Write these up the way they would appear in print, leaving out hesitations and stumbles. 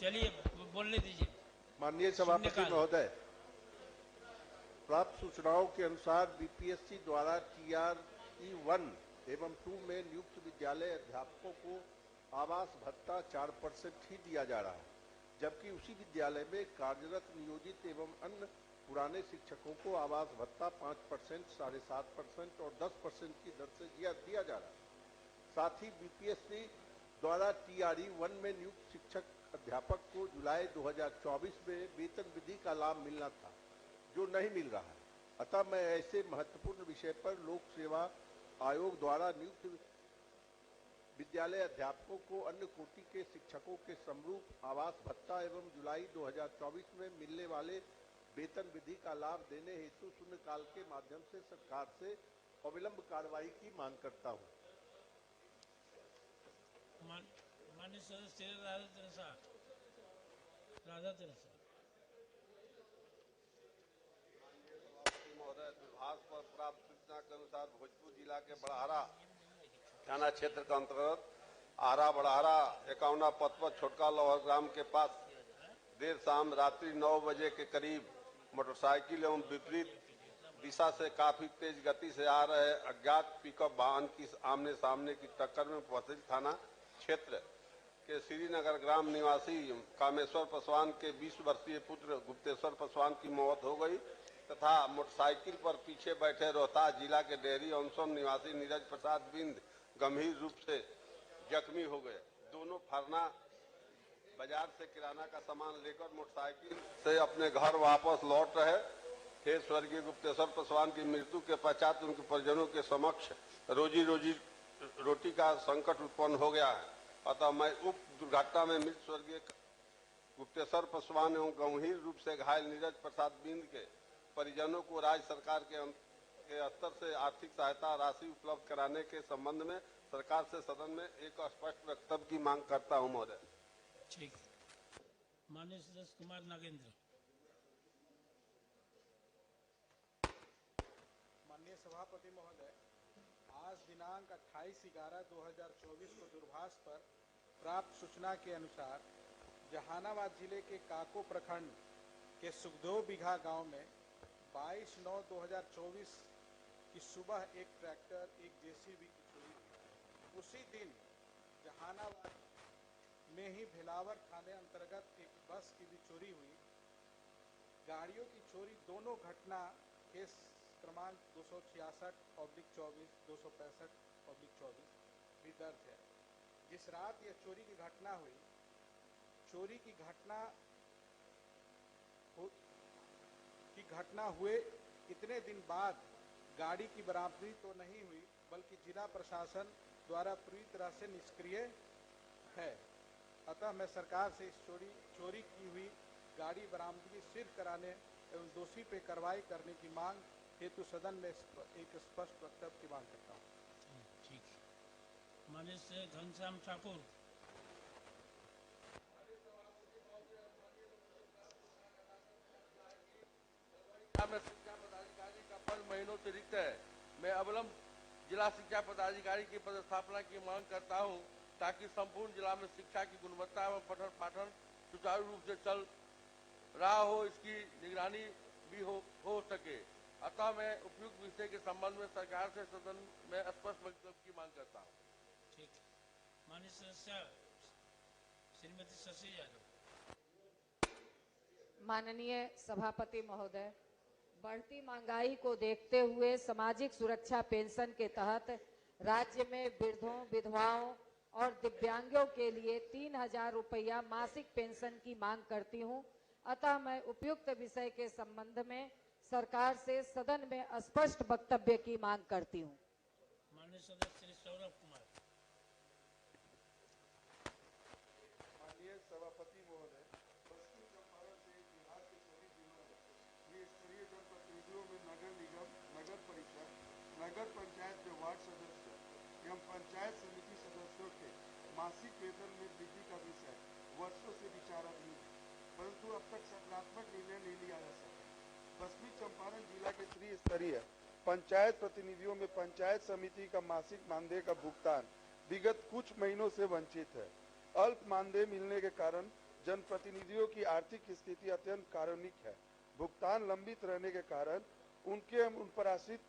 चलिए बोलने दीजिए। माननीय सभापति महोदय, प्राप्त सूचनाओं के अनुसार बीपीएससी द्वारा टीआरई 1 एवं 2 में नियुक्त विद्यालय अध्यापकों को आवास भत्ता 4% ही दिया जा रहा है, जबकि उसी विद्यालय में कार्यरत नियोजित एवं अन्य पुराने शिक्षकों को आवास भत्ता 5%, 7.5% और 10% की दर से दिया जा रहा है। साथ ही बीपीएससी द्वारा टीआरई 1 में नियुक्त शिक्षक अध्यापक को जुलाई 2024 में वेतन वृद्धि का लाभ मिलना था, जो नहीं मिल रहा है। अतः मैं ऐसे महत्वपूर्ण विषय पर लोक सेवा आयोग द्वारा नियुक्त विद्यालय अध्यापकों को अन्य कोटि के शिक्षकों के समरूप आवास भत्ता एवं जुलाई 2024 में मिलने वाले वेतन वृद्धि का लाभ देने हेतु शून्यकाल के माध्यम से सरकार से अविलंब कार्रवाई की मांग करता हूं। माननीय सदस्य राधा तिरसा महोदय, दूरभाष पर प्राप्त सूचना के अनुसार भोजपुर जिला के बड़हरा थाना क्षेत्र के अंतर्गत आरा बड़हरा 51 पथ पर छोटका लोहर ग्राम के पास देर शाम रात्रि 9 बजे के करीब मोटरसाइकिल एवं विपरीत दिशा से काफी तेज गति से आ रहे अज्ञात पिकअप वाहन की आमने सामने की टक्कर में फसिल थाना क्षेत्र के श्रीनगर ग्राम निवासी कामेश्वर पासवान के 20 वर्षीय पुत्र गुप्तेश्वर पासवान की मौत हो गई तथा मोटरसाइकिल पर पीछे बैठे रोहतास जिला के डेहरी ऑनसन निवासी नीरज प्रसाद बिंद गंभीर रूप से जख्मी हो गए। दोनों फरना बाजार से किराना का सामान लेकर मोटरसाइकिल से अपने घर वापस लौट रहे थे। स्वर्गीय गुप्तेश्वर पासवान की मृत्यु के पश्चात उनके परिजनों के समक्ष रोटी का संकट उत्पन्न हो गया है। अतः मैं उक्त दुर्घटना में मृत स्वर्गीय गुप्तेश्वर पासवान एवं गंभीर रूप से घायल नीरज प्रसाद बिंद के परिजनों को राज्य सरकार के स्तर से आर्थिक सहायता राशि उपलब्ध कराने के संबंध में सरकार से सदन में एक स्पष्ट वक्तव्य की मांग करता हूं महोदय। ठीक। माननीय सदस्य कुमार नागेंद्र। माननीय सभापति महोदय, आज दिनांक 28/11/2024 को दूरभाष पर प्राप्त सूचना के अनुसार जहानाबाद जिले के काको प्रखंड के सुखदेव बिघा गांव में 22/9/2024 की सुबह एक ट्रैक्टर एक जेसीबी की चोरी हुई। उसी दिन जहानाबाद में ही भेलावर थाने अंतर्गत एक बस की भी चोरी हुई। गाड़ियों की चोरी दोनों घटना केस क्रमांक 266/24, 265/24 भी दर्ज है। जिस रात यह चोरी की घटना हुई, चोरी की घटना हुए इतने दिन बाद गाड़ी की बरामदगी तो नहीं हुई, बल्कि जिला प्रशासन द्वारा पूरी तरह से निष्क्रिय है। अतः मैं सरकार से इस चोरी की हुई गाड़ी बरामदगी सिद्ध कराने एवं दोषी पे कार्रवाई करने की मांग हेतु सदन में एक स्पष्ट वक्तव्य की मांग करता हूँ। ठीक। माननीय से घनश्याम ठाकुर। में शिक्षा पदाधिकारी का पद महीनों से रिक्त है। मैं अविलंब जिला शिक्षा पदाधिकारी की पदस्थापना की मांग करता हूं, ताकि संपूर्ण जिला में शिक्षा की गुणवत्ता एवं पठन पाठन सुचारू रूप से चल रहा हो, इसकी निगरानी भी हो सके। अतः मैं उपयुक्त विषय के संबंध में सरकार से सदन में स्पष्ट वक्तव्य की मांग करता हूँ। ठीक। माननीय सदस्य श्रीमती शशि यादव। माननीय सभापति महोदय, बढ़ती महंगाई को देखते हुए सामाजिक सुरक्षा पेंशन के तहत राज्य में वृद्धों, विधवाओं और दिव्यांगों के लिए 3000 रुपया मासिक पेंशन की मांग करती हूं। अतः मैं उपयुक्त विषय के संबंध में सरकार से सदन में स्पष्ट वक्तव्य की मांग करती हूं। माननीय सदस्य श्री सौरभ कुमार। माननीय सभापति महोदय, पश्चिम चंपारण से बिहार के सभी जिलों में त्रिस्तरीय जनप्रतिनिधियों में नगर निगम, नगर परिषद, नगर पंचायत के वार्ड सदस्य एवं पंचायत समिति सदस्यों के मासिक वेतन में वृद्धि का विषय वर्षों से विचाराधीन है, परंतु अब तक सकारात्मक निर्णय नहीं लिया जा सका। पश्चिमी चंपारण जिला के त्रिस्तरीय पंचायत प्रतिनिधियों में पंचायत समिति का मासिक मानदेय का भुगतान विगत कुछ महीनों से वंचित है। अल्प मानदेय मिलने के कारण जनप्रतिनिधियों की आर्थिक स्थिति अत्यंत कारुणिक है। भुगतान लंबित रहने के कारण उनके उन पर आश्रित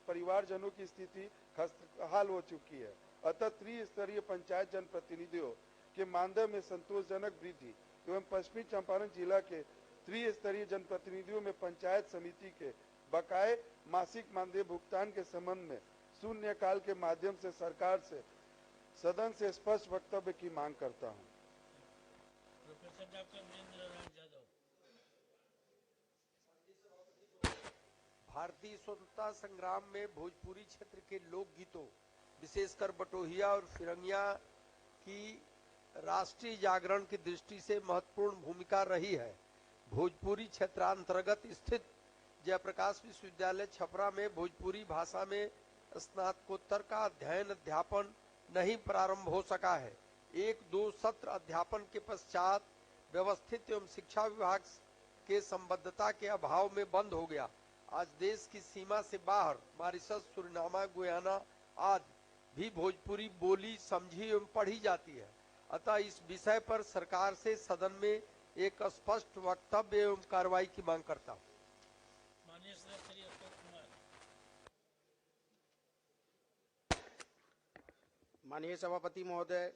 परिवारजनों की स्थिति खस्ताहाल हो चुकी है। अतः त्रिस्तरीय पंचायत जनप्रतिनिधियों के मानदेय में संतोषजनक वृद्धि एवं पश्चिमी चंपारण जिला के त्रिस्तरीय जनप्रतिनिधियों में पंचायत समिति के बकाये मासिक मानदेय भुगतान के संबंध में शून्यकाल के माध्यम से सरकार से सदन से स्पष्ट वक्तव्य की मांग करता हूं। Professor doctor Virendra Narayan Yadav. भारतीय स्वतंत्रता संग्राम में भोजपुरी क्षेत्र के लोकगीतों विशेषकर बटोहिया और फिरंगिया की राष्ट्रीय जागरण की दृष्टि से महत्वपूर्ण भूमिका रही है। भोजपुरी क्षेत्रांतर्गत स्थित जयप्रकाश विश्वविद्यालय छपरा में भोजपुरी भाषा में स्नातकोत्तर का अध्यापन नहीं प्रारंभ हो सका है। 1-2 सत्र अध्यापन के पश्चात व्यवस्थित एवं शिक्षा विभाग के संबद्धता के अभाव में बंद हो गया। आज देश की सीमा से बाहर मॉरिशस, सुरीनामा, गुयाना आदि भी भोजपुरी बोली, समझी एवं पढ़ी जाती है। अतः इस विषय पर सरकार से सदन में एक स्पष्ट वक्तव्य एवं कार्रवाई की मांग करता हूँ। माननीय सदस्य श्री अशोक कुमार। माननीय सभापति महोदय,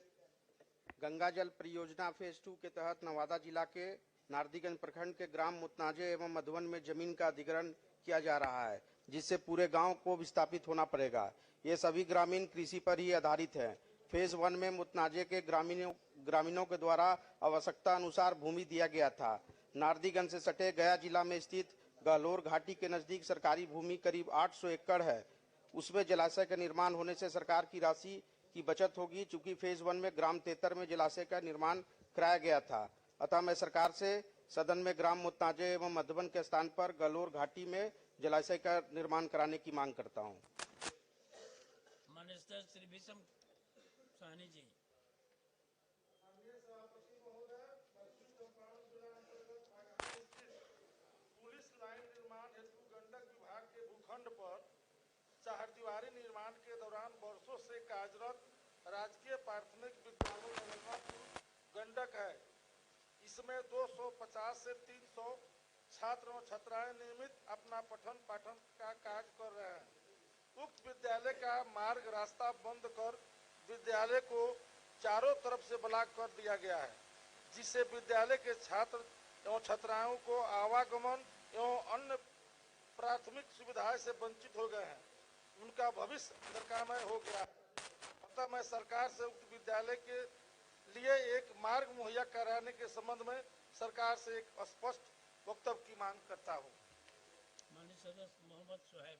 गंगा जल परियोजना फेज 2 के तहत नवादा जिला के नारदीगंज प्रखंड के ग्राम मुतनाजे एवं मधुबन में जमीन का अधिग्रहण किया जा रहा है, जिससे पूरे गांव को विस्थापित होना पड़ेगा। ये सभी ग्रामीण कृषि पर ही आधारित हैं। फेज 1 में मुतनाजे के ग्रामीणों के द्वारा आवश्यकता अनुसार भूमि दिया गया था। नारदीगंज से सटे गया जिला में स्थित गहलोर घाटी के नजदीक सरकारी भूमि करीब 800 एकड़ है। उसमें जलाशय का निर्माण होने से सरकार की राशि की बचत होगी। चूंकि फेज 1 में ग्राम तेतर में जलाशय का निर्माण कराया गया था, अतः मैं सरकार से सदन में ग्राम मुतनाजे एवं मधुबन के स्थान पर गहलोर घाटी में जलाशय का निर्माण कराने की मांग करता हूं। माननीय सदस्य श्री भीषम साहनी जी। पुलिस लाइन निर्माण हेतु गंडक विभाग के भूखंड पर चारदीवारी निर्माण के दौरान वर्षों से कार्यरत राजकीय प्राथमिक विद्यालय गंडक है। इसमें 250 से 300 छात्र एवं छात्राएं नियमित अपना पठन पाठन का कार्य कर रहे हैं। उक्त विद्यालय का मार्ग रास्ता बंद कर विद्यालय को चारों तरफ से ब्लॉक कर दिया गया है, जिससे विद्यालय के छात्र एवं छात्राओं को आवागमन एवं अन्य प्राथमिक सुविधाएं से वंचित हो गए हैं। उनका भविष्य अंधकारमय हो गया। अतः मैं सरकार से उक्त विद्यालय के लिए एक मार्ग मुहैया कराने के संबंध में सरकार से एक स्पष्ट वक्तव्य की मांग करता हूं। माननीय सदस्य मोहम्मद सुहैब।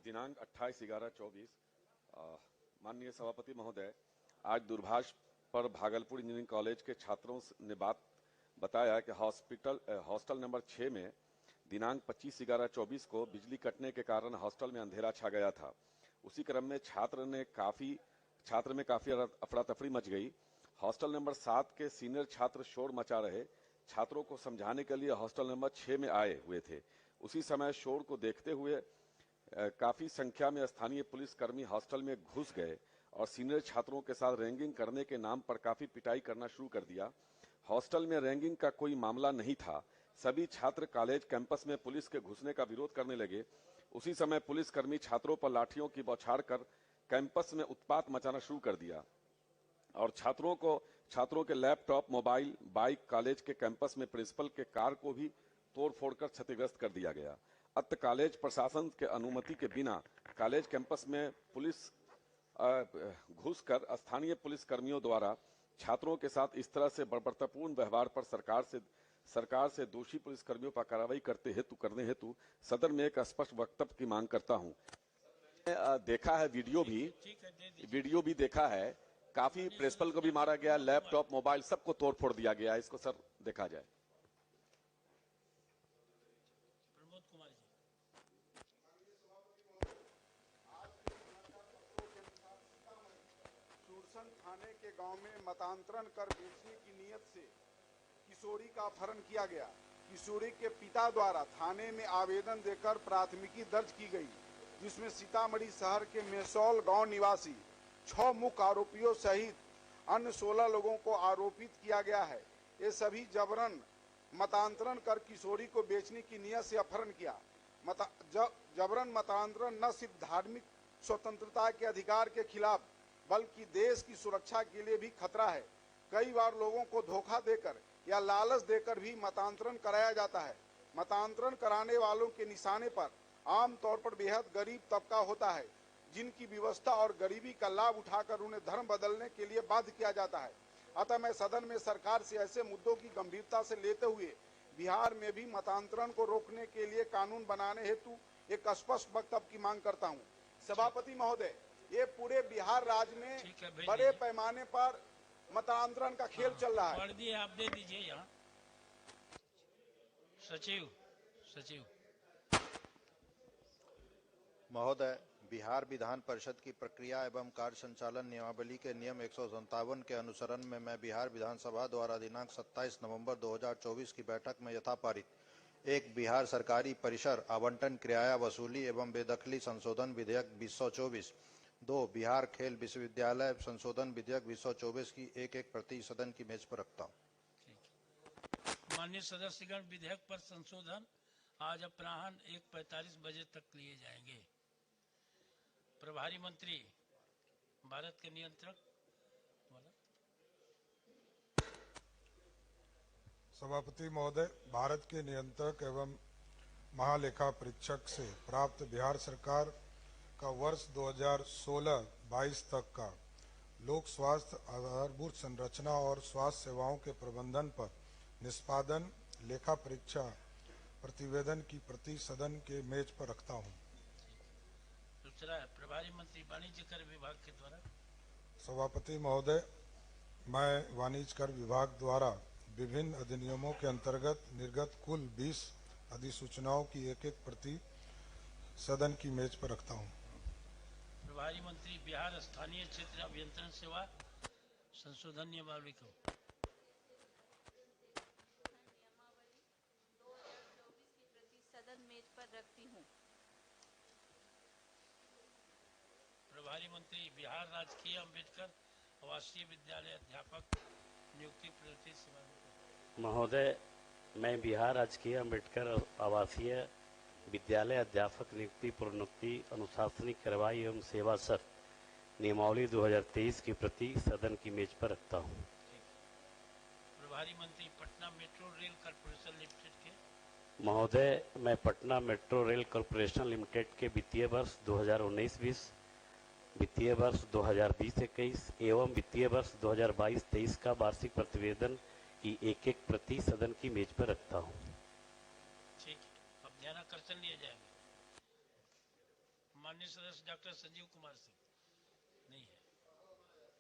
दिनांक 28/11/24 माननीय सभापति महोदय, आज दूरभाष पर भागलपुर इंजीनियरिंग कॉलेज के छात्रों ने बताया कि हॉस्टल नंबर 6 में दिनांक 25/11/24 को बिजली कटने के कारण हॉस्टल में अंधेरा छा गया था। उसी क्रम में छात्र में काफी अफरा तफरी मच गई। हॉस्टल नंबर 7 के सीनियर छात्र शोर मचा रहे। छात्रों को समझाने के लिए हॉस्टल नंबर 6 में आए हुए थे। उसी समय शोर को देखते हुए काफी संख्या में स्थानीय पुलिसकर्मी हॉस्टल में घुस गए और सीनियर छात्रों के साथ रैगिंग करने के नाम पर काफी पिटाई करना शुरू कर दिया। हॉस्टल में रैगिंग का कोई मामला नहीं था। सभी छात्र कॉलेज कैंपस में पुलिस के घुसने का विरोध करने लगे। उसी समय पुलिसकर्मी छात्रों पर लाठियों की बौछार कर कैंपस में उत्पात मचाना शुरू कर दिया और छात्रों के लैपटॉप, मोबाइल, बाइक, कॉलेज के कैंपस में प्रिंसिपल के कार को भी तोड़फोड़ कर क्षतिग्रस्त कर दिया गया। अतः कॉलेज प्रशासन के अनुमति के बिना कॉलेज कैंपस में पुलिस घुसकर स्थानीय पुलिसकर्मियों द्वारा छात्रों के साथ इस तरह से बर्बरतापूर्ण व्यवहार पर सरकार से दोषी पुलिसकर्मियों पर कार्रवाई करने हेतु सदन में एक स्पष्ट वक्तव्य की मांग करता हूं। देखा है वीडियो भी देखा है। काफी प्रिंसिपल को भी मारा गया, लैपटॉप, मोबाइल सबको तोड़फोड़ दिया गया। इसको सर देखा जाए। प्रमोद कुमार जी। सूरसन थाने के गांव में मतांतरण कर बेचने की नियत से किशोरी का अपहरण किया गया। किशोरी के पिता द्वारा थाने में आवेदन देकर प्राथमिकी दर्ज की गई, जिसमें सीतामढ़ी शहर के मेसौल गांव निवासी 6 मुख्य आरोपियों सहित अन्य 16 लोगों को आरोपित किया गया है। ये सभी जबरन मतांतरण कर किशोरी को बेचने की नियत से अपहरण किया। जबरन मतांतरण न सिर्फ धार्मिक स्वतंत्रता के अधिकार के खिलाफ बल्कि देश की सुरक्षा के लिए भी खतरा है। कई बार लोगों को धोखा देकर या लालच देकर भी मतांतरण कराया जाता है। मतांतरण कराने वालों के निशाने पर आमतौर पर बेहद गरीब तबका होता है, जिनकी व्यवस्था और गरीबी का लाभ उठाकर उन्हें धर्म बदलने के लिए बाध्य किया जाता है। अतः मैं सदन में सरकार से ऐसे मुद्दों की गंभीरता से लेते हुए बिहार में भी मतांतरण को रोकने के लिए कानून बनाने हेतु एक स्पष्ट वक्तव्य की मांग करता हूं। सभापति महोदय, ये पूरे बिहार राज्य में बड़े पैमाने पर मतांतरण का खेल चल रहा है। पढ़ दिए, आप दे दीजिए यहाँ। सचिव महोदय, बिहार विधान परिषद की प्रक्रिया एवं कार्य संचालन नियमावली के नियम 157 के अनुसरण में मैं बिहार विधानसभा द्वारा दिनांक 27 नवंबर 2024 की बैठक में यथापारित एक बिहार सरकारी परिसर आवंटन किराया वसूली एवं बेदखली संशोधन विधेयक 2024, 2 बिहार खेल विश्वविद्यालय संशोधन विधेयक 2024 की एक प्रति सदन की मेज पर रखता हूँ। माननीय सदस्यगण, विधेयक पर संशोधन आज अपराह्न 1:45 बजे तक लिए जाएंगे। प्रभारी मंत्री भारत के नियंत्रक। सभापति महोदय, भारत के नियंत्रक एवं महालेखा परीक्षक से प्राप्त बिहार सरकार का वर्ष 2016-22 तक का लोक स्वास्थ्य आधारभूत संरचना और स्वास्थ्य सेवाओं के प्रबंधन पर निष्पादन लेखा परीक्षा प्रतिवेदन की प्रति सदन के मेज पर रखता हूं। दूसरा है प्रभारी मंत्री वाणिज्य कर विभाग के द्वारा। सभापति महोदय, मैं वाणिज्य कर विभाग द्वारा विभिन्न अधिनियमों के अंतर्गत निर्गत कुल 20 अधिसूचनाओं की एक प्रति सदन की मेज पर रखता हूं। प्रभारी मंत्री बिहार स्थानीय क्षेत्र अभियंत्रण सेवा संशोधन नियमावली को। सदन मेज पर रखती हूँ। प्रभारी मंत्री बिहार राजकीय अम्बेडकर आवासीय विद्यालय अध्यापक नियुक्ति प्रवृत्ति सेवा। महोदय, मैं बिहार राजकीय अम्बेडकर आवासीय विद्यालय अध्यापक नियुक्ति प्रोन्नति अनुशासनिक कार्रवाई एवं सेवा शर्त नियमावली 2023 की प्रति सदन की मेज पर रखता हूँ। प्रभारी मंत्री Patna metro rail corporation limited के। महोदय, मैं Patna metro rail corporation limited के वित्तीय वर्ष 2019-20, वित्तीय वर्ष 2020-21 एवं वित्तीय वर्ष 2022-23 का वार्षिक प्रतिवेदन की एक प्रति सदन की मेज पर रखता हूँ। ठीक है, अब ध्यानाकर्षण लिए जाएंगे। माननीय सदस्य डॉक्टर संजीव कुमार सिंह नहीं है।